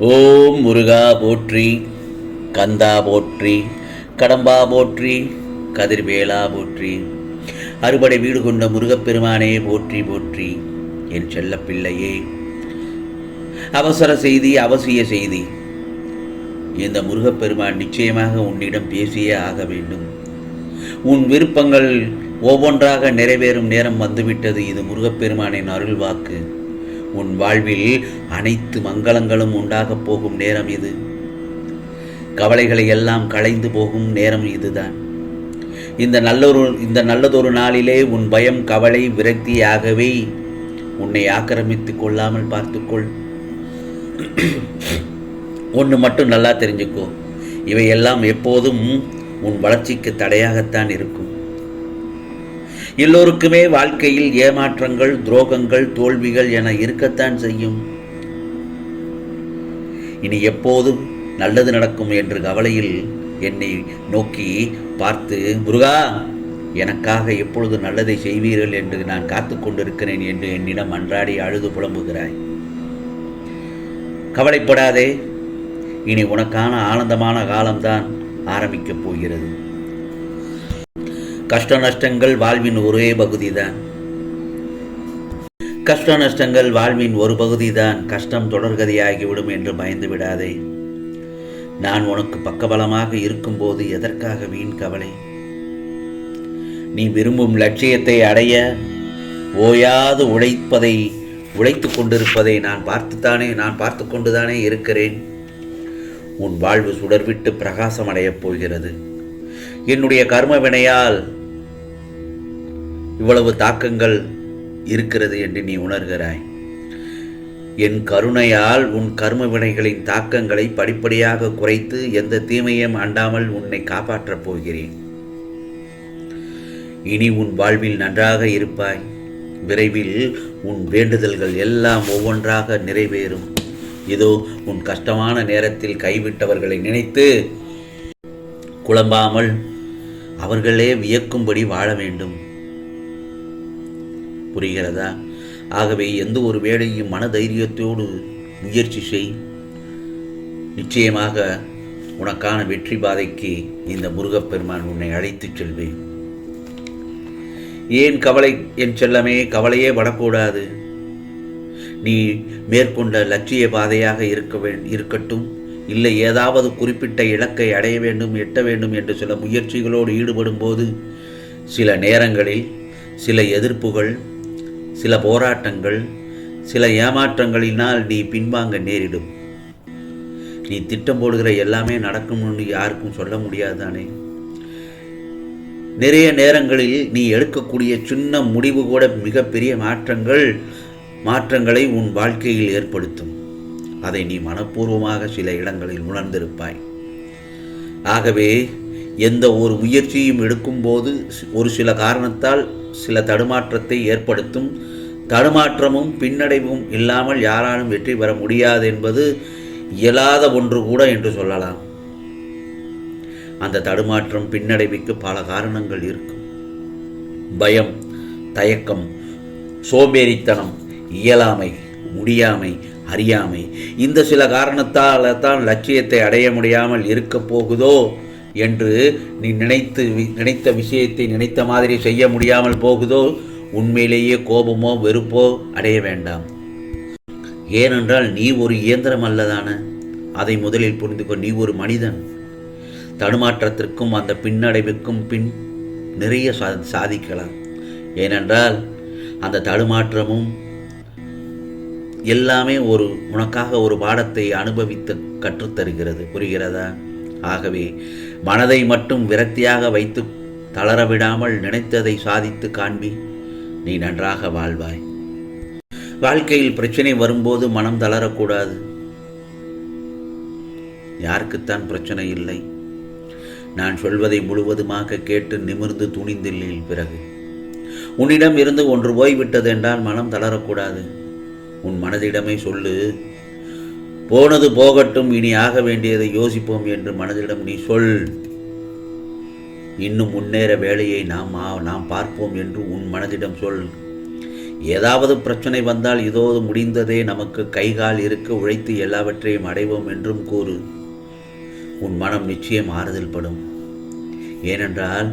ஓம் முருகா போற்றி, கந்தா போற்றி, கடம்பா போற்றி, கதிர்வேலா போற்றி, அறுபடை வீடு கொண்ட முருகப்பெருமானே போற்றி போற்றி. என் செல்லப்பிள்ளையே, அவசர செய்தி, அவசிய செய்தி. இந்த முருகப்பெருமான் நிச்சயமாக உன்னிடம் பேசியே ஆக வேண்டும். உன் விருப்பங்கள் ஒவ்வொன்றாக நிறைவேறும் நேரம் வந்துவிட்டது. இது முருகப்பெருமானின் அருள் வாக்கு. உன் வாழ்வில் அனைத்து மங்களங்களும் உண்டாகப் போகும் நேரம் இது. கவலைகளை எல்லாம் களைந்து போகும் நேரம் இதுதான். இந்த நல்லதொரு நாளிலே உன் பயம், கவலை, விரக்தியாகவே உன்னை ஆக்கிரமித்துக் கொள்ளாமல் பார்த்துக்கொள். ஒன்று மட்டும் நல்லா தெரிஞ்சுக்கோ, இவையெல்லாம் எப்போதும் உன் வளர்ச்சிக்கு தடையாகத்தான் இருக்கும். எல்லோருக்குமே வாழ்க்கையில் ஏமாற்றங்கள், துரோகங்கள், தோல்விகள் என இருக்கத்தான் செய்யும். இனி எப்போதும் நல்லது நடக்கும் என்று கவலையில் என்னை நோக்கி பார்த்து, முருகா எனக்காக எப்பொழுது நல்லதை செய்வீர்கள் என்று நான் காத்து கொண்டிருக்கிறேன் என்று என்னிடம் அன்றாடி அழுது புலம்புகிறாய். கவலைப்படாதே, இனி உனக்கான ஆனந்தமான காலம்தான் ஆரம்பிக்கப் போகிறது. கஷ்ட நஷ்டங்கள் வாழ்வின் ஒரே பகுதிதான். கஷ்ட நஷ்டங்கள் வாழ்வின் ஒரு பகுதிதான். கஷ்டம் தொடர்கதையாகிவிடும் என்று பயந்து விடாதே. நான் உனக்கு பக்கபலமாக இருக்கும்போது எதற்காக வீண் கவலை? நீ விரும்பும் லட்சியத்தை அடைய ஓயாது உழைத்து கொண்டிருப்பதை நான் பார்த்து கொண்டுதானே இருக்கிறேன். உன் வாழ்வு சுடர்விட்டு பிரகாசம் அடையப் போகிறது. என்னுடைய கர்ம வினையால் இவ்வளவு தாக்கங்கள் இருக்கிறது என்று நீ உணர்கிறாய். என் கருணையால் உன் கர்ம வினைகளின் தாக்கங்களை படிப்படியாக குறைத்து எந்த தீமையும் அண்டாமல் உன்னை காப்பாற்றப் போகிறேன். இனி உன் வாழ்வில் நன்றாக இருப்பாய். விரைவில் உன் வேண்டுதல்கள் எல்லாம் ஒவ்வொன்றாக நிறைவேறும். இதோ உன் கஷ்டமான நேரத்தில் கைவிட்டவர்களை நினைத்து குழம்பாமல் அவர்களே வியக்கும்படி வாழ வேண்டும். புரிகிறதா? ஆகவே எந்த ஒரு வேலையும் மன தைரியத்தோடு முயற்சி செய். நிச்சயமாக உனக்கான வெற்றி பாதைக்கு இந்த முருகப்பெருமான் உன்னை அழைத்துச் செல்வேன். ஏன் கவலை என் செல்லமே? கவலையே படக்கூடாது. நீ மேற்கொண்ட லட்சிய பாதையாக இருக்கட்டும், இல்லை ஏதாவது குறிப்பிட்ட இலக்கை அடைய வேண்டும், எட்ட வேண்டும் என்று சில முயற்சிகளோடு ஈடுபடும் போது சில நேரங்களில் சில எதிர்ப்புகள், சில போராட்டங்கள், சில ஏமாற்றங்களினால் நீ பின்வாங்க நேரிடும். நீ திட்டம் போடுகிற எல்லாமே நடக்கும்னு யாருக்கும் சொல்ல முடியாதானே. நிறைய நேரங்களில் நீ எடுக்கக்கூடிய சின்ன முடிவு கூட மிகப்பெரிய மாற்றங்களை உன் வாழ்க்கையில் ஏற்படுத்தும். அதை நீ மனப்பூர்வமாக சில இடங்களில் உணர்ந்திருப்பாய். ஆகவே எந்த ஒரு முயற்சியும் எடுக்கும்போது ஒரு சில காரணத்தால் சில தடுமாற்றத்தை ஏற்படுத்தும். தடுமாற்றமும் பின்னடைவும் இல்லாமல் யாராலும் வெற்றி பெற முடியாது என்பது இயலாத ஒன்று கூட என்று சொல்லலாம். அந்த தடுமாற்றம், பின்னடைவுக்கு பல காரணங்கள் இருக்கும். பயம், தயக்கம், சோம்பேறித்தனம், இயலாமை, முடியாமை, அறியாமை, இந்த சில காரணத்தால் தான் லட்சியத்தை அடைய முடியாமல் இருக்க போகுதோ என்று நீ நினைத்த விஷயத்தை நினைத்த மாதிரி செய்ய முடியாமல் போகுதோ, உண்மையிலேயே கோபமோ வெறுப்போ அடைய வேண்டாம். ஏனென்றால் நீ ஒரு இயந்திரம் அல்லதான. அதை முதலில் புரிந்துகொள். நீ ஒரு மனிதன். தடுமாற்றத்திற்கும் அந்த பின்னடைவுக்கும் நிறைய சாதிக்கலாம். ஏனென்றால் அந்த தடுமாற்றமும் எல்லாமே உனக்காக ஒரு பாடத்தை அனுபவித்து கற்றுத்தருகிறது. புரிகிறதா? ஆகவே மனதை மட்டும் விரக்தியாக வைத்து தளரவிடாமல் நினைத்ததை சாதித்து காண்பி. நீ நன்றாக வாழ்வாய். வாழ்க்கையில் பிரச்சனை வரும்போது மனம் தளரக்கூடாது. யாருக்குத்தான் பிரச்சனை இல்லை? நான் சொல்வதை முழுவதுமாக கேட்டு நிமிர்ந்து துணிந்தில்லை. பிறகு உன்னிடம் இருந்து ஒன்று போய்விட்டது என்றால் மனம் தளரக்கூடாது. உன் மனதிடமே சொல்லு, போனது போகட்டும், இனி ஆக வேண்டியதை யோசிப்போம் என்று மனதிடம் நீ சொல். இன்னும் முன்னேற வேலையை நாம் பார்ப்போம் என்று உன் மனதிடம் சொல். ஏதாவது பிரச்சனை வந்தால் இதோ முடிந்ததே, நமக்கு கைகால் இருக்க உழைத்து எல்லாவற்றையும் அடைவோம் என்றும் கூறு. உன் மனம் நிச்சயம் ஆறுதல் படும். ஏனென்றால்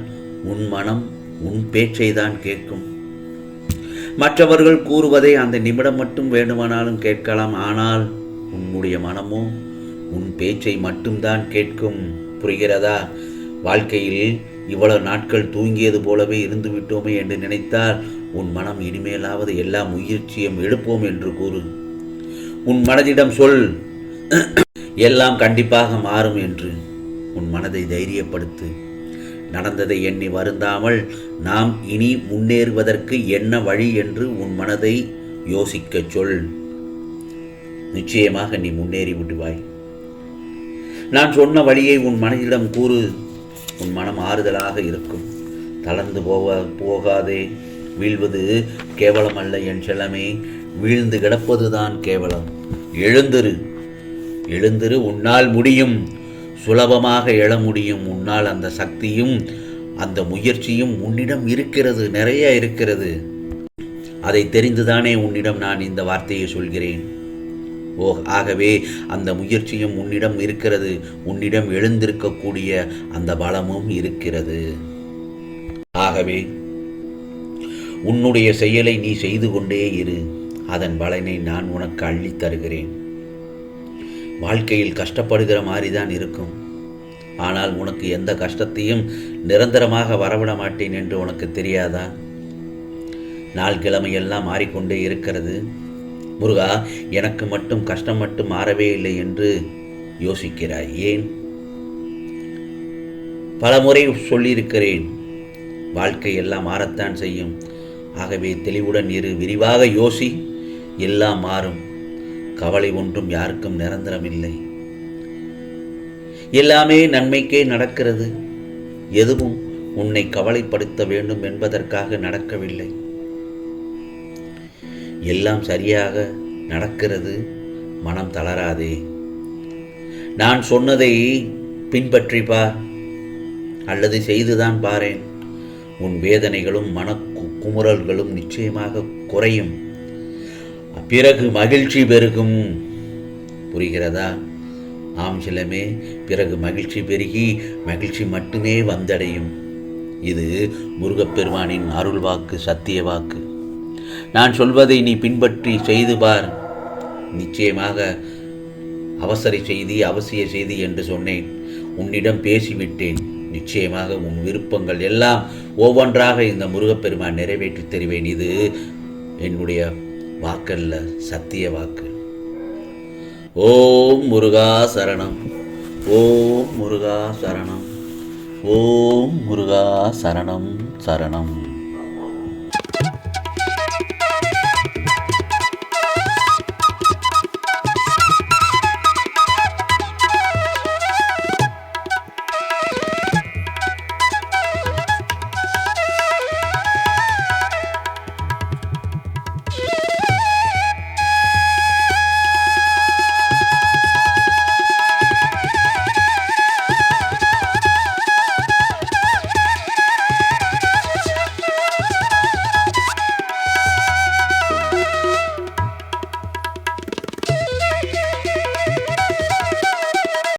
உன் மனம் உன் பேச்சை தான் கேட்கும். மற்றவர்கள் கூறுவதை அந்த நிமிடம் மட்டும் வேண்டுமானாலும் கேட்கலாம். ஆனால் உன்னுடைய மனமோ உன் பேச்சை மட்டும்தான் கேட்கும். புரிகிறதா? வாழ்க்கையில் இவ்வளவு நாட்கள் தூங்கியது போலவே இருந்து விட்டோமே என்று நினைத்தால் உன் மனம் இனிமேலாவது எல்லா முயற்சியும் எடுப்போம் என்று கூறு. உன் மனதிடம் சொல், எல்லாம் கண்டிப்பாக மாறும் என்று. உன் மனதை தைரியப்படுத்து. நடந்ததை எண்ணி வருந்தாமல் நாம் இனி முன்னேறுவதற்கு என்ன வழி என்று உன் மனதை யோசிக்கச் சொல். நிச்சயமாக நீ முன்னேறி விடுவாய். நான் சொன்ன வழியை உன் மனதிடம் கூறு. உன் மனம் ஆறுதலாக இருக்கும். தளர்ந்து போகாதே. வீழ்வது கேவலம் அல்ல என் செல்லமே, வீழ்ந்து கிடப்பதுதான் கேவலம். எழுந்திரு, எழுந்திரு. உன்னால் முடியும். சுலபமாக எழ முடியும். உன்னால் அந்த சக்தியும் அந்த முயற்சியும் உன்னிடம் இருக்கிறது, நிறைய இருக்கிறது. அதை தெரிந்துதானே உன்னிடம் நான் இந்த வார்த்தையை சொல்கிறேன். ஆகவே அந்த முயற்சியும் உன்னிடம் இருக்கிறது. உன்னிடம் எழுந்திருக்கக்கூடிய அந்த பலமும் இருக்கிறது. ஆகவே உன்னுடைய செயலை நீ செய்து கொண்டே இரு. அதன் பலனை நான் உனக்கு அள்ளித் தருகிறேன். வாழ்க்கையில் கஷ்டப்படுகிற மாதிரி தான் இருக்கும். ஆனால் உனக்கு எந்த கஷ்டத்தையும் நிரந்தரமாக வரவிட மாட்டேன் என்று உனக்கு தெரியாதா? நாள் கிழமையெல்லாம் மாறிக்கொண்டே இருக்கிறது. முருகா, எனக்கு மட்டும் கஷ்டம் மட்டும் மாறவே இல்லை என்று யோசிக்கிறாய். ஏன்? பலமுறை சொல்லியிருக்கிறேன், வாழ்க்கை எல்லாம் மாறத்தான் செய்யும். ஆகவே தெளிவுடன் இரு, விரிவாக யோசி, எல்லாம் மாறும். கவலை ஒன்றும் யாருக்கும் நிரந்தரமில்லை. எல்லாமே நன்மைக்கே நடக்கிறது. எதுவும் உன்னை கவலைப்படுத்த வேண்டும் என்பதற்காக நடக்கவில்லை. எல்லாம் சரியாக நடக்கிறது. மனம் தளராதே. நான் சொன்னதை பின்பற்றி பார், அல்லது செய்துதான் பாரேன். உன் வேதனைகளும் மன குமுறல்களும் நிச்சயமாக குறையும். பிறகு மகிழ்ச்சி பெருகும். புரிகிறதா? ஆம் செல்லமே, பிறகு மகிழ்ச்சி பெருகி மகிழ்ச்சி மட்டுமே வந்தடையும். இது முருகப்பெருமானின் அருள் வாக்கு, சத்திய வாக்கு. நான் சொல்வதை நீ பின்பற்றி செய்து பார். நிச்சயமாக அவசர செய்தி, அவசிய செய்தி என்று சொன்னேன். உன்னிடம் பேசிவிட்டேன். நிச்சயமாக உன் விருப்பங்கள் எல்லாம் ஒவ்வொன்றாக இந்த முருகப்பெருமான் நிறைவேற்றி தருவேன். இது என்னுடைய வாக்கல்ல, சத்திய வாக்கு. ஓம் முருகா சரணம். ஓம் முருகா சரணம். ஓம் முருகா சரணம் சரணம்.